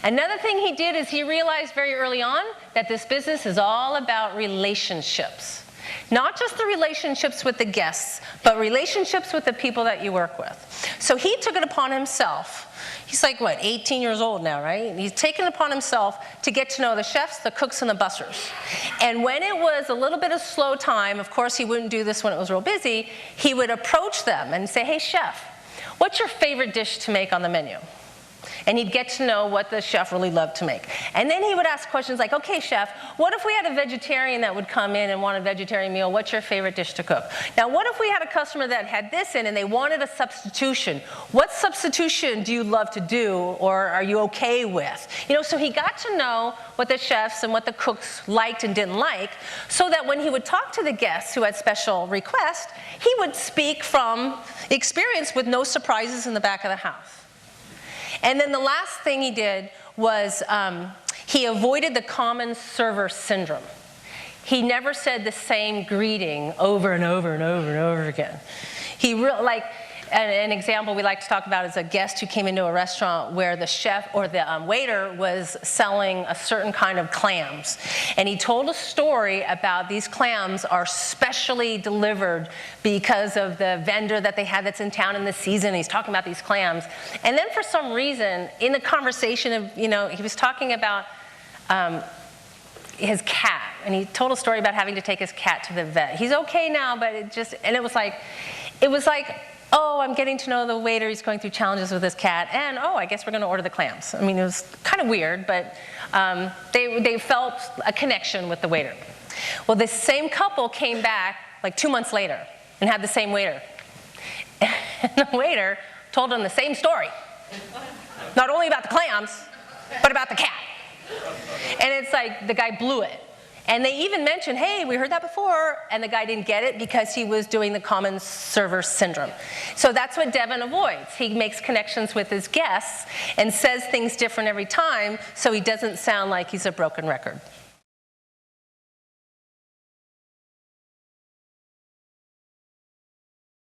Another thing he did is he realized very early on that this business is all about relationships. Not just the relationships with the guests, but relationships with the people that you work with. So he took it upon himself. He's like, what, 18 years old now, right? He's taken it upon himself to get to know the chefs, the cooks, and the bussers. And when it was a little bit of slow time, of course he wouldn't do this when it was real busy, he would approach them and say, hey chef, what's your favorite dish to make on the menu? And he'd get to know what the chef really loved to make. And then he would ask questions like, okay, chef, what if we had a vegetarian that would come in and want a vegetarian meal? What's your favorite dish to cook? Now, what if we had a customer that had this in and they wanted a substitution? What substitution do you love to do or are you okay with? You know, so he got to know what the chefs and what the cooks liked and didn't like, so that when he would talk to the guests who had special requests, he would speak from experience with no surprises in the back of the house. And then the last thing he did was he avoided the common server syndrome. He never said the same greeting over and over and over and over again. An example we like to talk about is a guest who came into a restaurant where the chef or the waiter was selling a certain kind of clams. And he told a story about these clams are specially delivered because of the vendor that they had that's in town in the season. He's talking about these clams. And then for some reason, in the conversation of, you know, he was talking about his cat. And he told a story about having to take his cat to the vet. He's okay now, but it was like, oh, I'm getting to know the waiter, he's going through challenges with his cat, and oh, I guess we're gonna order the clams. I mean, it was kind of weird, but they felt a connection with the waiter. Well, this same couple came back like 2 months later and had the same waiter. And the waiter told them the same story. Not only about the clams, but about the cat. And it's like the guy blew it. And they even mentioned, hey, we heard that before, and the guy didn't get it because he was doing the common server syndrome. So that's what Devon avoids. He makes connections with his guests and says things different every time so he doesn't sound like he's a broken record.